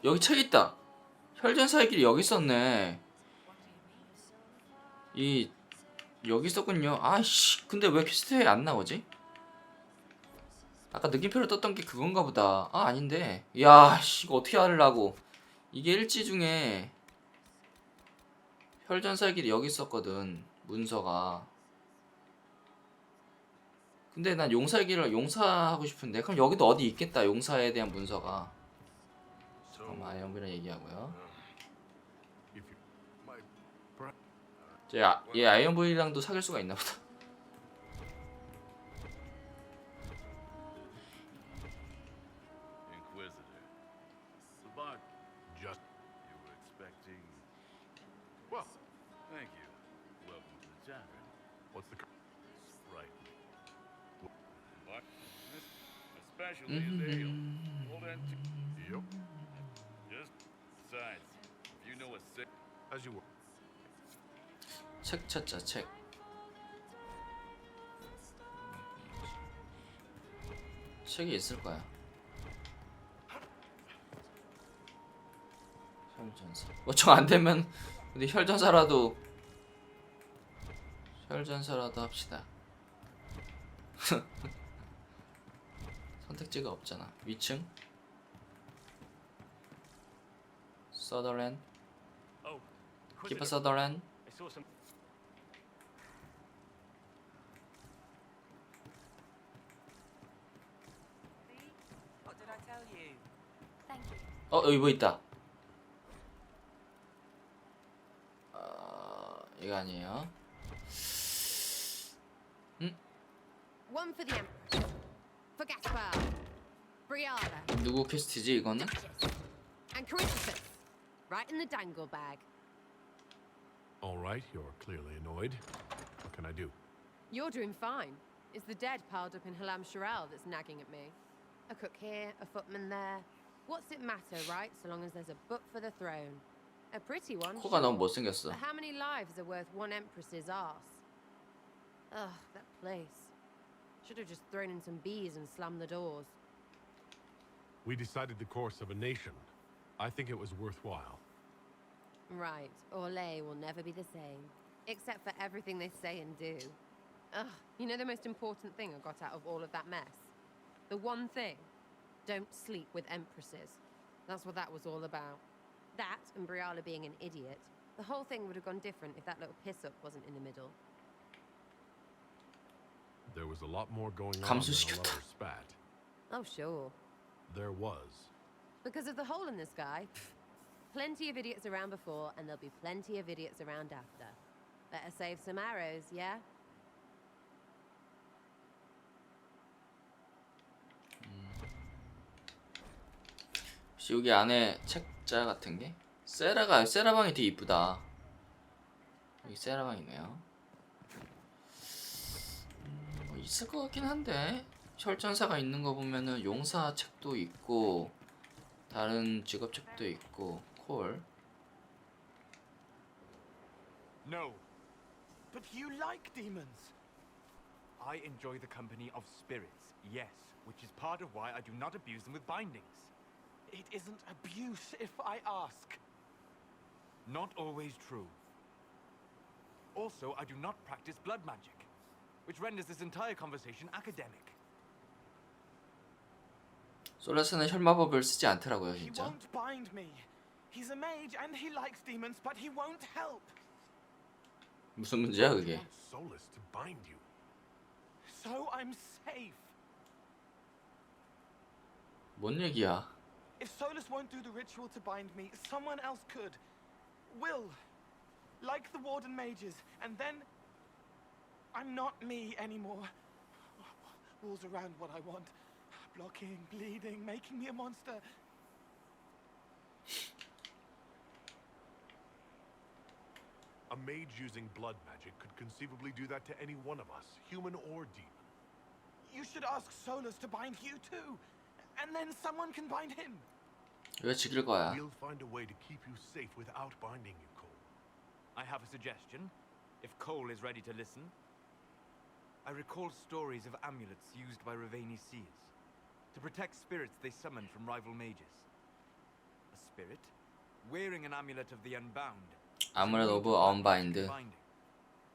여기 책 있다. 혈전사의 길이 여기 있었네. 여기 있었군요. 아이씨, 근데 왜 퀘스트에 안 나오지? 아까 느낌표로 떴던 게 그건가 보다. 아, 아닌데. 야, 씨, 이거 어떻게 하려고. 이게 일지 중에 혈전사의 길이 여기 있었거든. 문서가. 근데 난 용사의 길을 용사하고 싶은데. 그럼 여기도 어디 있겠다. 용사에 대한 문서가. 잠깐만, 아이언이랑 얘기하고요. 얘 아이언보이랑도 사귈 수가 있나 보다. Inquisitor. Sabak. Just you were expecting. Well, thank you. Welcome to the tavern. What's the right? What? Especially is ale. Old antique. Yep. Just besides, if you know a sick as you were. 책 찾자, 책. 책이 있을 거야. 혈전사. 정 안 되면 근데 혈전사라도 합시다. 선택지가 없잖아. 위층. 서더랜드. 키퍼 서더랜드. 여기 뭐 있다. 이거 아니에요. One for the Emperor, for Gaspar, Briala, 누구 퀘스트지 이거는? and Corypheus, right in the dangle bag. All right, you're clearly annoyed. What can I do? You're doing fine. It's the dead piled up in Halam Sharal that's nagging at me. A cook here, a footman there. What's it matter, right? So long as there's a book for the throne. A pretty one. 코가 Sure. 너무 못생겼어. But how many lives are worth one empress's arse? Ugh, that place. Should have just thrown in some bees and slammed the doors. We decided the course of a nation. I think it was worthwhile. Right, Orlais will never be the same. Except for everything they say and do. Ugh, you know the most important thing I got out of all of that mess? The one thing. Don't sleep with empresses. That's what that was all about. That and Briala being an idiot. The whole thing would have gone different if that little piss-up wasn't in the middle. There was a lot more going on than a 감수시켰다. lover spat. Oh, sure. There was. Because of the hole in the sky, plenty of idiots around before, and there'll be plenty of idiots around after. Better save some arrows, yeah? 혹시 여기 안에 책자 같은 게? 세라방이 되게 이쁘다. 여기 세라방이네요. 뭐 있을 것 같긴 한데 혈전사가 있는 거 보면은 용사 책도 있고 다른 직업 책도 있고 콜. No. But you like demons. I enjoy the company of spirits, yes, which is part of why I do not abuse them with bindings. It isn't abuse if I ask. Not always true. Also, I do not practice blood magic, which renders this entire conversation academic. 솔라스는 혈마법을 쓰지 않더라고요, He 진짜. won't bind me. He's a mage and he likes demons, but he won't help. 무슨 문제야 그게? Want Solus to bind you. So I'm safe. 뭔 얘기야? If Solus won't do the ritual to bind me, someone else could. Will. Like the Warden mages. And then I'm not me anymore. Rules around what I want. Blocking, bleeding, making me a monster. A mage using blood magic could conceivably do that to any one of us, human or demon. You should ask Solus to bind you too. And then someone can bind him. 왜 지킬 거야? We'll find a way to keep you safe without binding you, Cole. I have a suggestion, if Cole is ready to listen. I recall stories of amulets used by Raveni seers to protect spirits they summoned from rival mages. A spirit, wearing an amulet of the unbound. 아무래도 오브 언바인드.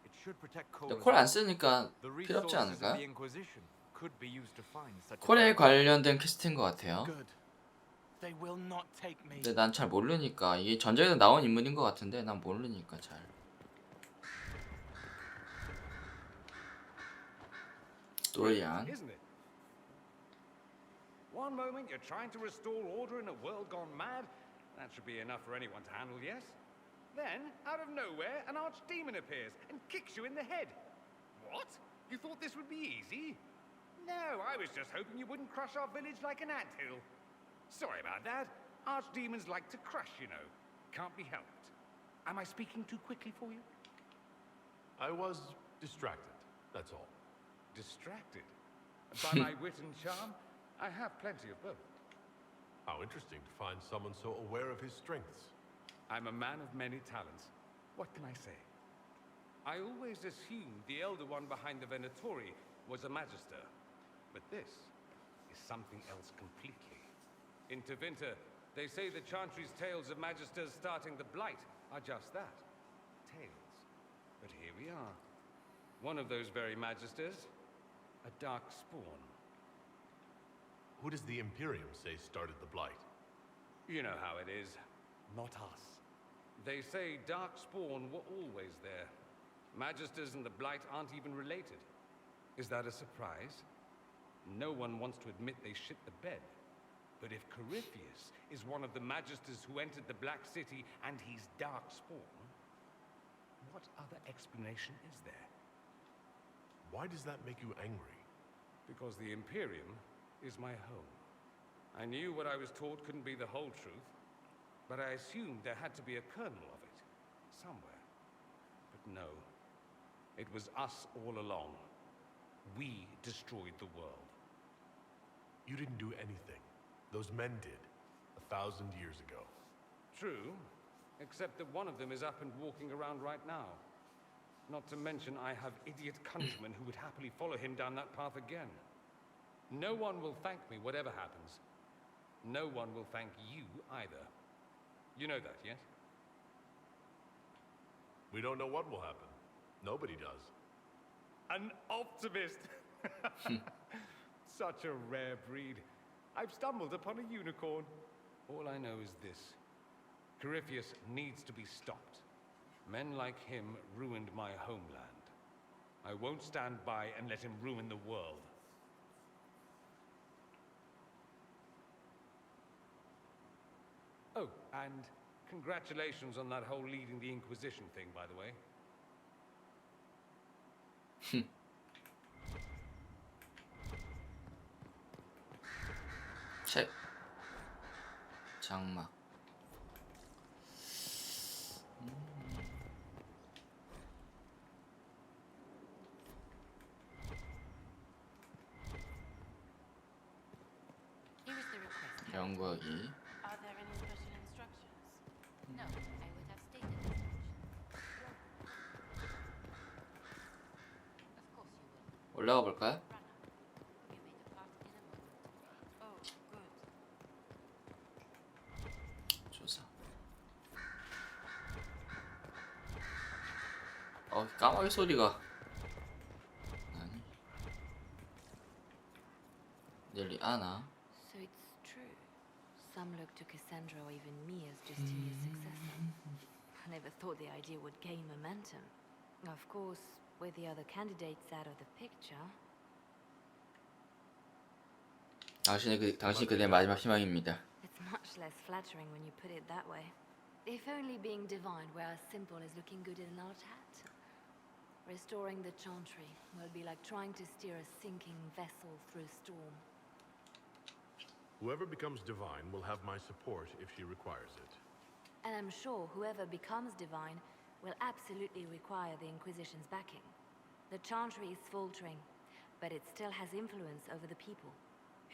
It should protect 근데 Cole's 콜 안 life. 쓰니까 The 필요 없지 resources of 않을까요? the Inquisition could be used to find such a 콜에 target. 관련된 퀘스트인 것 같아요. Good. They will not take me. 근데 난 잘 모르니까 이게 전작에도 나온 인물인 것 같은데 난 모르니까 잘. 도리안. Isn't it? One moment you're trying to restore order in a world gone mad. That should be enough for anyone to handle, yes? Then, out of nowhere, an archdemon appears and kicks you in the head. What? You thought this would be easy? No, I was just hoping you wouldn't crush our village like an anthill. Sorry about that. Archdemons like to crush, you know. Can't be helped. Am I speaking too quickly for you? I was distracted, that's all. Distracted? By my wit and charm? I have plenty of both. How interesting to find someone so aware of his strengths. I'm a man of many talents. What can I say? I always assumed the elder one behind the Venatori was a magister. But this is something else completely. In Tevinter, they say the Chantry's tales of magisters starting the Blight are just that. Tales. But here we are. One of those very magisters, a dark spawn. Who does the Imperium say started the Blight? You know how it is. Not us. They say Darkspawn were always there. Magisters and the Blight aren't even related. Is that a surprise? No one wants to admit they shit the bed. But if Corypheus is one of the Magisters who entered the Black City and he's Darkspawn, what other explanation is there? Why does that make you angry? Because the Imperium is my home. I knew what I was taught couldn't be the whole truth, but I assumed there had to be a kernel of it, somewhere. But no, it was us all along. We destroyed the world. You didn't do anything. Those men did, 1,000 years ago. True, except that one of them is up and walking around right now. Not to mention I have idiot countrymen who would happily follow him down that path again. No one will thank me, whatever happens. No one will thank you either. You know that, yes? We don't know what will happen. Nobody does. An optimist! Such a rare breed. I've stumbled upon a unicorn. All I know is this. Corypheus needs to be stopped. Men like him ruined my homeland. I won't stand by and let him ruin the world. Oh, and congratulations on that whole leading the Inquisition thing, by the way. 책. 장막. Here is the request. 연구하기. Are there any special instructions? No, I would have stated as much. Of course you will. 올라가 볼까요? Run up. You may depart in a moment. Oh, good. 조사. 까마귀 소리가. 아니. 넬리 아나. So it's true. Some look to Cassandra or even me as Justinia's successor. I never thought the idea would gain momentum. Of course, with the other candidates out of the picture. 당신이 그대 마지막 희망입니다. It's much less flattering when you put it that way. If only being divine were as simple as looking good in an art hat. Restoring the Chantry will be like trying to steer a sinking vessel through a storm. Whoever becomes divine will have my support if she requires it. And I'm sure whoever becomes divine will absolutely require the Inquisition's backing. The Chantry is faltering, but it still has influence over the people.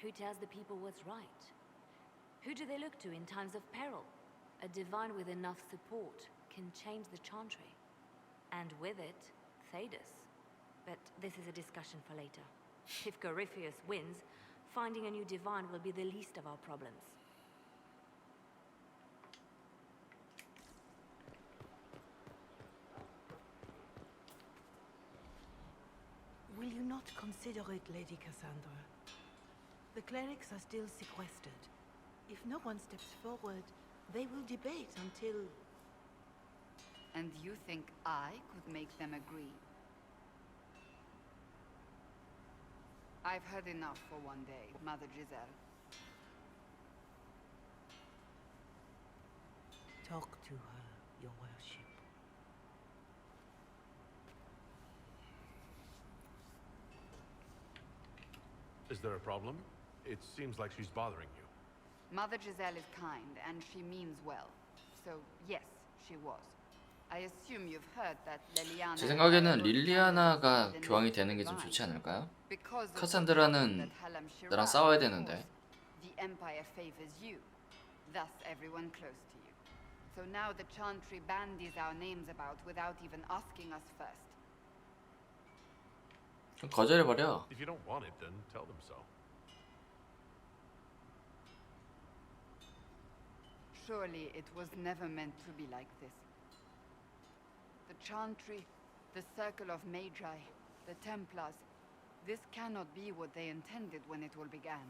Who tells the people what's right? Who do they look to in times of peril? A divine with enough support can change the Chantry. And with it, Thedas. But this is a discussion for later. If Corypheus wins, finding a new divine will be the least of our problems. not consider it, Lady Cassandra. The clerics are still sequestered. If no one steps forward, they will debate until... And you think I could make them agree? I've heard enough for one day, Mother Giselle. Talk to her, your worship. Is there a problem? It seems like she's bothering you. Mother Giselle is kind, and she means well. So, yes, she was. I assume you've heard that Leliana... 제 생각에는 릴리아나가 교황이 되는 게 좀 좋지 않을까요? 카산드라는 나랑 싸워야 되는데. The Empire favors you, thus everyone close to you. So now the Chantry bandies our names about without even asking us first. 좀 거절해버려. If you don't want it, then tell them so. Surely it was never meant to be like this. The Chantry, the Circle of Magi, the Templars, this cannot be what they intended when it all began.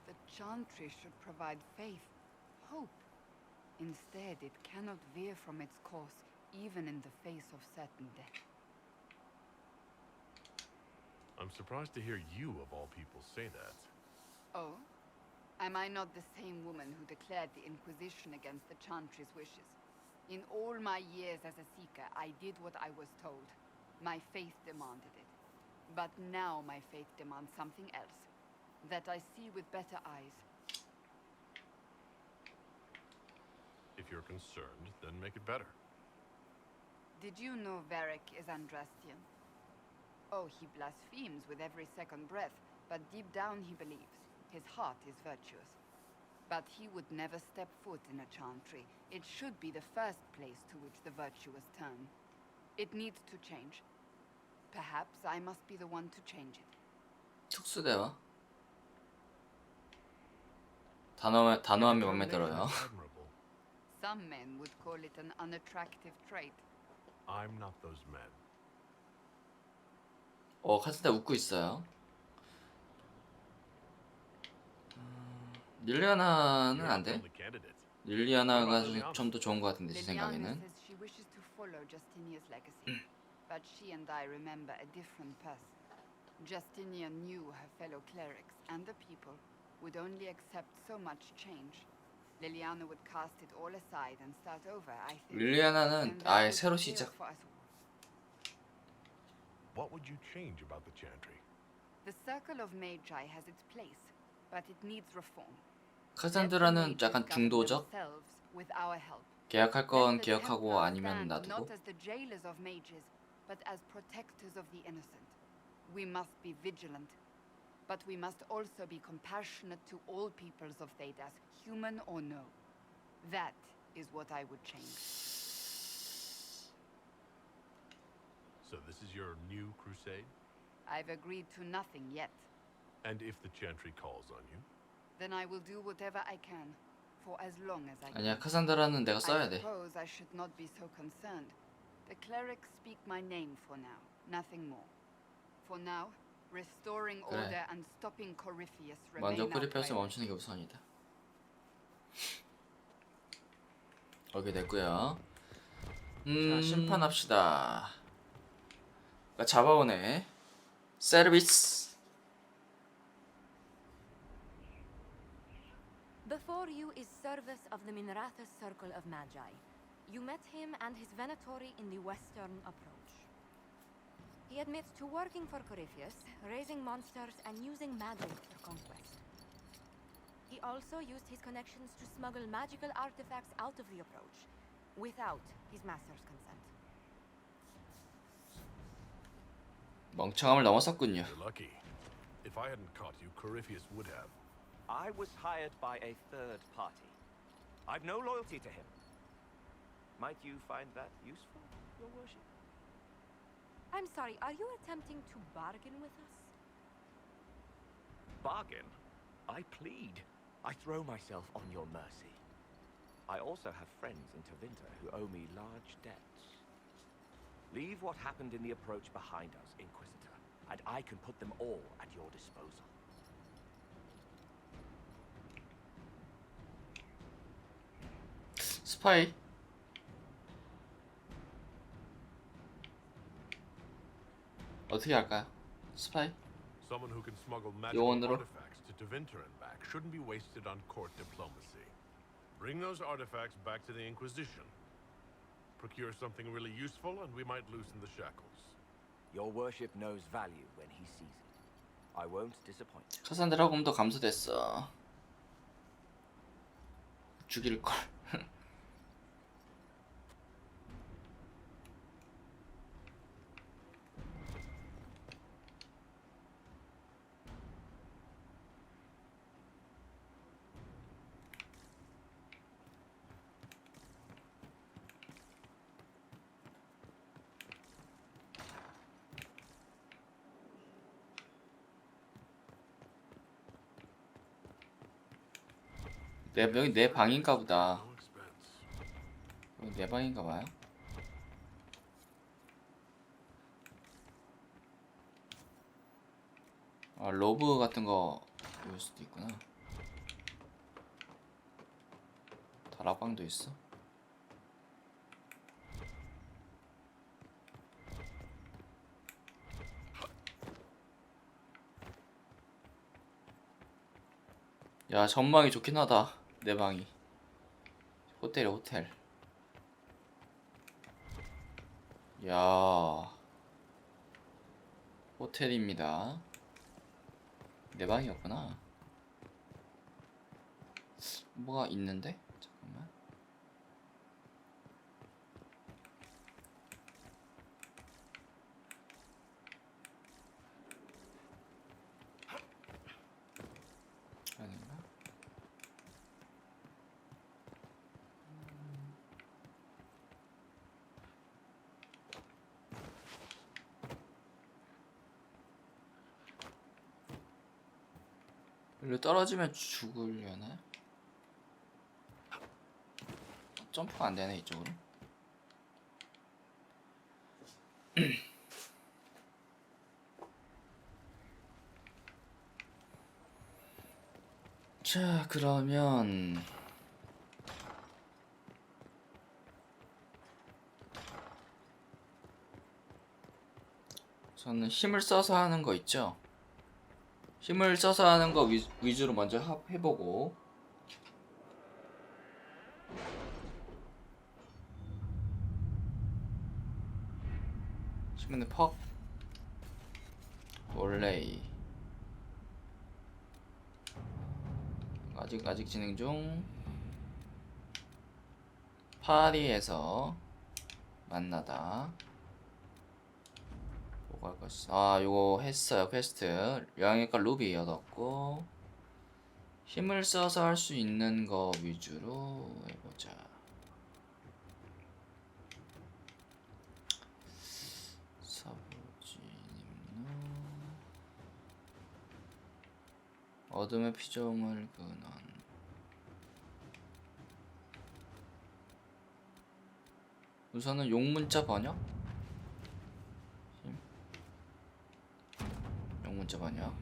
The Chantry should provide faith, hope. Instead, it cannot veer from its course, even in the face of certain death. I'm surprised to hear you, of all people, say that. Oh? Am I not the same woman who declared the Inquisition against the Chantry's wishes? In all my years as a Seeker, I did what I was told. My faith demanded it. But now my faith demands something else. That I see with better eyes. If you're concerned, then make it better. Did you know Varric is Andrastian? Oh, he blasphemes with every second breath, but deep down he believes. His heart is virtuous. But he would never step foot in a Chantry. It should be the first place to which the virtuous turn. It needs to change. Perhaps I must be the one to change it. 특수대화. 단호함이 마음에 들어요. Some men would call it an unattractive trait. I'm not those men. 카스타 웃고 있어요. 릴리아나는 안 돼? 릴리아나가 좀 더 좋은 것 같은데 제 생각에는. says she wishes to follow Justinia's legacy, but she and I remember a different person. Justinia knew her fellow clerics and the people would only accept so much change. Liliana would cast it all aside and start over, I think. 릴리아나는 아예 새로 시작. What would you change about the Chantry? The Circle of Magi has its place, but it needs reform. 카산드라는 약간 중도적. With our help. 계약할 건 계약하고 아니면 Not 놔두고. as the jailers of mages, but as protectors of the innocent. We must be vigilant, but we must also be compassionate to all peoples of Thedas, human or no. That is what I would change. So this is your new crusade? I've agreed to nothing yet. And if the Chantry calls on you? Then I will do whatever I can, for as long as I can. 아니야, 카산드라는 내가 써야 돼. I suppose I should not be so concerned. The clerics speak my name for now, nothing more. For now, restoring order and stopping Corypheus remain 먼저 our 코리페어스 priority. 멈추는 게 우선이다. 오케이 됐고요. 자, 심판합시다. 잡아오네. 서비스. Before you is Service of the Minrathous Circle of Magi. You met him and his Venatori in the western approach. He admits to working for Corypheus, raising monsters, and using magic for conquest. He also used his connections to smuggle magical artifacts out of the approach, without his master's consent. 멍청함을 넘어섰군요. You're lucky. If I hadn't caught you, Corypheus would have. I was hired by a third party. I've no loyalty to him. Might you find that useful, Your Worship? I'm sorry, are you attempting to bargain with us? Bargain? I plead. I throw myself on your mercy. I also have friends in Tevinter who owe me large debts. Leave what happened in the approach behind us, Inquisitor, and I can put them all at your disposal. 스파이. 어떻게 할까요? 스파이? Someone who can smuggle magical 요원으로? artifacts to Tevinter and back shouldn't be wasted on court diplomacy. Bring those artifacts back to the Inquisition. Procure something really useful, and we might loosen the shackles. Your worship knows value when he sees it. I won't disappoint. 카산드라곰도 감소됐어. 죽일걸. 여기 내 방인가 보다. No expense. 여기 내 방인가 봐요. 아, 로브 같은 거 볼 수도 있구나. 다락방도 있어. 야, 전망이 좋긴 하다. 내 방이. 호텔이야, 호텔. 야, 호텔입니다. 내 방이었구나. 뭐가 있는데? 잠깐만. 아닌가? 일로 떨어지면 죽으려나? 점프가 안 되네, 이쪽으로. 자, 그러면 저는 힘을 써서 하는 거 있죠? 힘을 써서 하는 거 위주로 먼저 해보고, 힘은 퍽 올레이 아직 진행 중. 파리에서 만나다. 뭐가 할 것이? 아, 요거 했어요. 퀘스트 영양가 루비 얻었고, 힘을 써서 할 수 있는 거 위주로 해보자. 사부지 님노 어둠의 피조물 근원. 우선은 용문자 번역. 용문자 번역.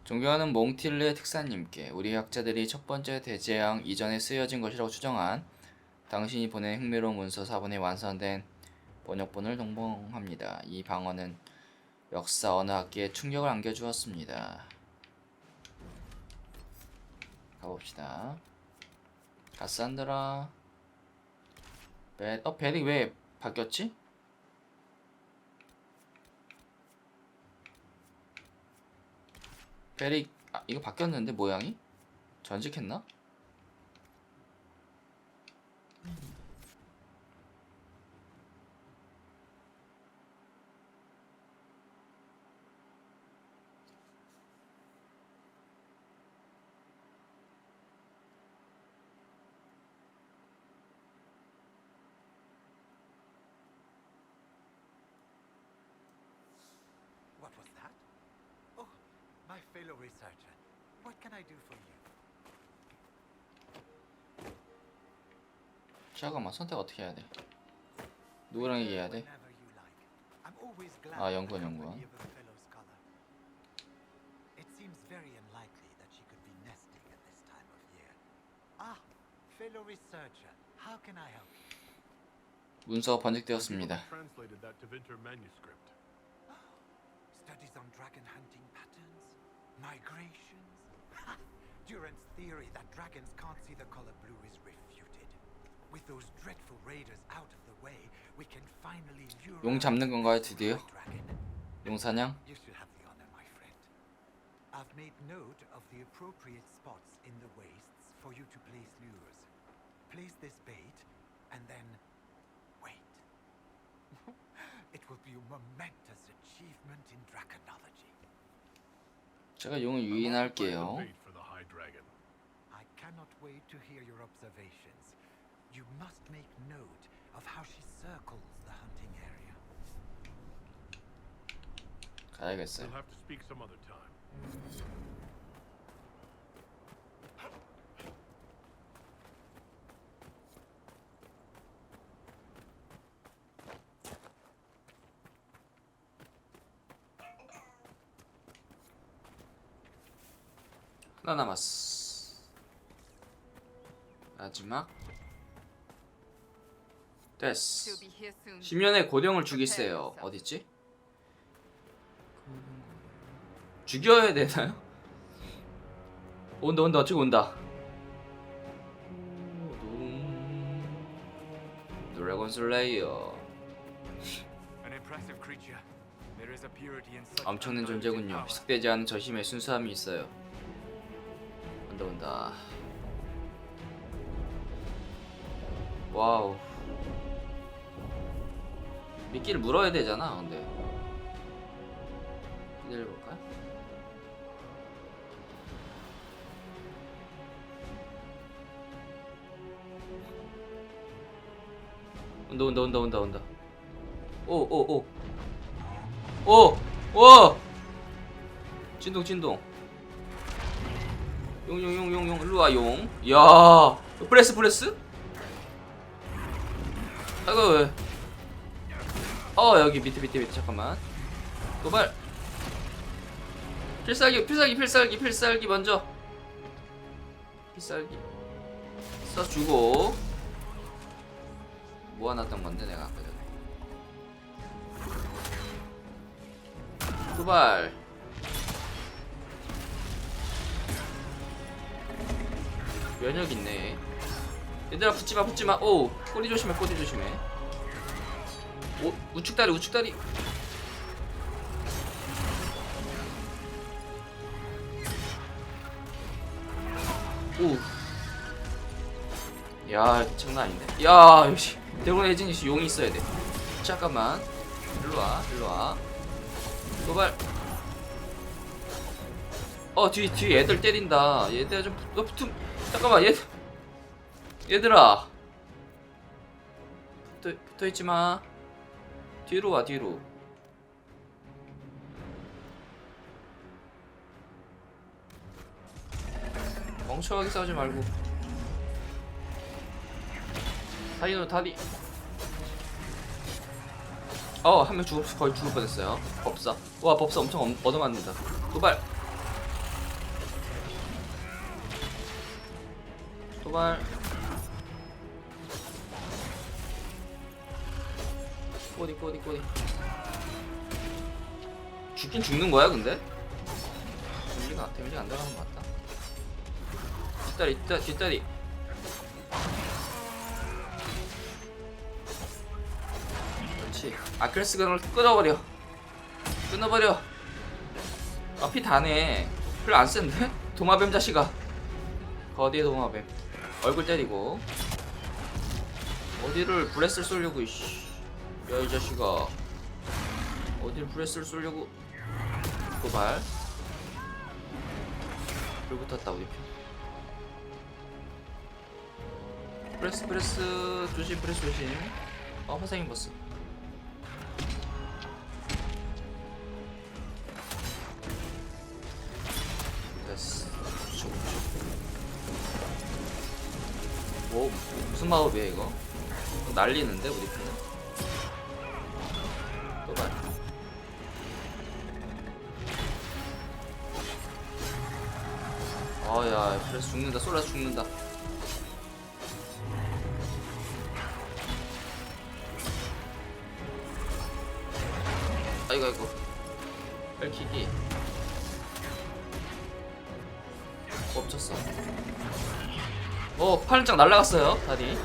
존경하는 몽틸르의 특사님께 우리 학자들이 첫 번째 대재앙 이전에 쓰여진 것이라고 추정한 당신이 보낸 흥미로운 문서 4분의 완성된 번역본을 동봉합니다. 이 방언은 역사 어느 학기에 충격을 안겨주었습니다. 가봅시다. 카산드라. 벨이 왜 바뀌었지? 벨이 이거 바뀌었는데 모양이? 전직했나? What was that? Oh, my fellow researcher. What can I do for you? 잠깐만, 선택 어떻게 해야 돼? 누구랑 얘기해야 돼? 아, 연구원. It seems very unlikely that she could be nesting at this time of year. Ah, fellow researcher, how can I help you? 문서가 번역되었습니다. Translated that to Vinter manuscript. Studies on dragon hunting patterns, migrations. Ha! Durant's theory that dragons can't see the color blue is refuted. With those dreadful raiders out of the way, we can finally lure 용 잡는 건가요, 드디어? dragon. 용 사냥? You should have the honor, my friend. I've made note of the appropriate spots in the wastes for you to place lures. Place this bait, and then wait. It will be a momentous achievement in draconology. 제가 용을 유인할게요. Bait for the high dragon. I cannot wait to hear your observations. You must make note of how she circles the hunting area. 가야겠어요. We'll have to speak some other time. 하나 남았어. 마지막. 됐어. She'll be here soon. 10년의 고령을 죽이세요. 어딨지? 죽여야 되나요? 온다. 지금 온다. 드래곤 슬레이어. An impressive creature. There is a purity in such 엄청난 undiluted 존재군요. power. 희석되지 않은 저 힘에 순수함이 있어요. 온다. 와우. 미끼를 물어야 되잖아. 근데 기다려볼까요? 온다. 오. 진동. 용. 일로와, 용. 야, 프레스? 아이고, 왜? 여기 밑에, 잠깐만. 도발. 필살기 먼저. 필살기. 써주고. 모아놨던 건데, 내가 아까 전에. 도발. 면역 있네. 얘들아, 붙지마. 오, 꼬리 조심해. 오, 우측다리. 오. 야, 장난 아닌데. 야, 역시 드래곤 에이징 용이 있어야 돼. 잠깐만. 일로와. 도발. 뒤 애들 때린다. 얘들아 좀 잠깐만. 얘들아. 붙어있지 마. 뒤로 와. 멍청하게 싸우지 말고. 다리. 한 명 거의 죽을 뻔했어요. 법사. 와, 법사 엄청 얻어맞는다. 도발. 꼬리. 죽긴 죽는 거야, 근데? 데미지가 안 들어가는 것 같다. 뒷다리. 그렇지. 아킬레스건을 끊어버려. 피 다네. 별로 안 센데? 도마뱀 자식아. 거대의 도마뱀. 얼굴 때리고. 어디를 브레스를 쏘려고, 이씨. 야, 이 자식아. 어딜 브레스를 쏘려고. 도발. 불 붙었다, 우리 편. 브레스 조심. 화상 입었어. 됐어. 무슨 마법이야, 이거? 날리는데 우리 편은. 또 봐. 아야 그래서 죽는다. 쏠라서 죽는다. 아이고 아이고 뺄키기 멈췄어. 팔짱 날라갔어요 다리.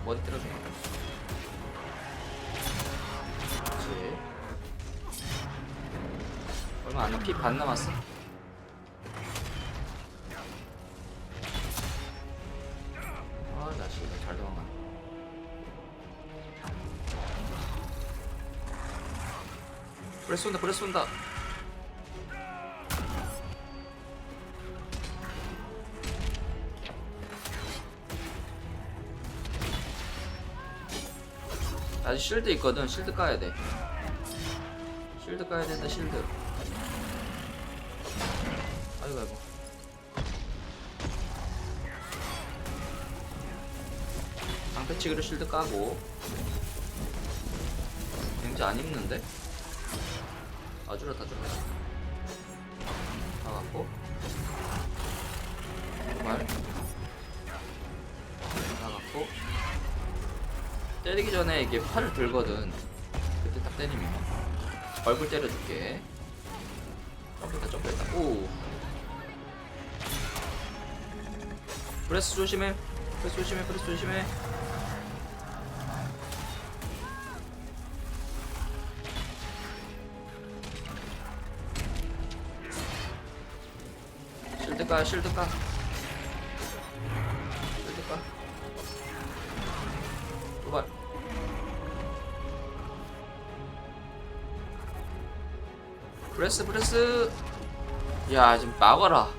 머리 때려줘. 그렇지. 얼마 안 나. 피 반 남았어. 아 자식 잘 도망가. 브레스 온다 브레스 온다. 아직 실드 있거든. 실드 까야 돼. 실드 까야 된다. 실드. 아이고 아이고. 방패치기로 실드 까고. 왠지 안 입는데? 아 줄었다 줄었다. 다 갖고. 정말. 다 갖고. 때리기 전에 이게 팔을 들거든. 그때 딱 때리면 얼굴 때려줄게. 점프했다 점프했다. 오 브레스 조심해. 브레스 조심해. 브레스 조심해. 실드 까 실드 까 실드 까. 도발. 브레스 브레스. 야 지금 막아라.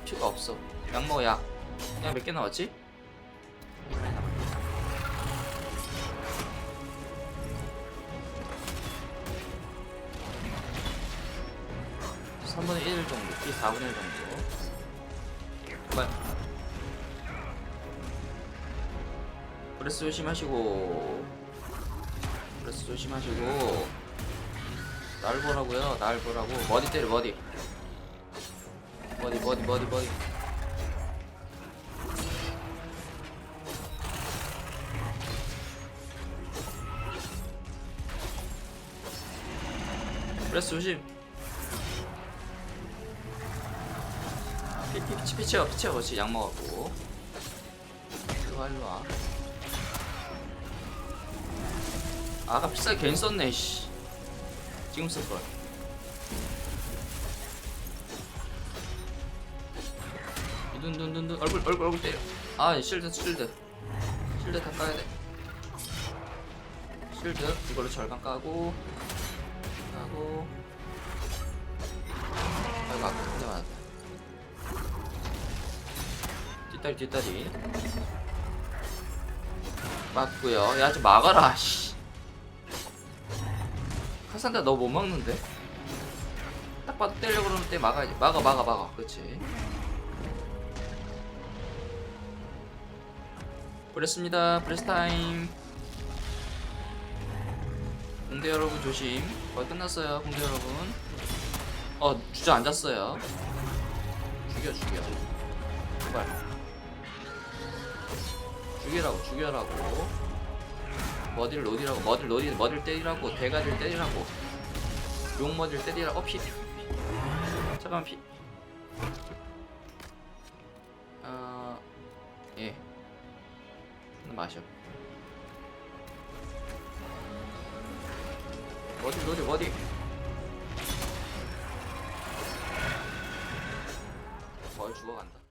피가 없어. 약 먹어 약. 약 몇 개 나왔지? 3분의 1 정도. 이 4분의 1 정도. 도발. 브레스 조심하시고. 브레스 조심하시고. 날 보라고요. 날 보라고. 머리 때려 머리. 머리. 브레스 조심. 피치워 그렇지. 약 먹었고. 일로와. 아까 비싸게 괜히 썼네 씨. 지금 쓸걸. 눈 얼굴 때려. 아 실드 다 까야돼. 실드 이걸로 절반 까고 아이고 아까 근데 맞았다. 뒷다리 맞고요. 야 좀 막아라 씨. 카산다 너 못 막는데? 딱 봐도 때리려고 그러는 때 막아야지. 막아 그렇지. 브레스입니다. 브레스 타임. 공대 여러분 조심. 거의 끝났어요 공대 여러분. 주저앉았어요. 죽여 제발. 죽여라고. 머리를 노디라고. 머리를 때리라고. 대가리를 때리라고. 용머리를 때리라고. 피. 잠깐만 피. 예. 마셔. 머리. 거의 죽어간다.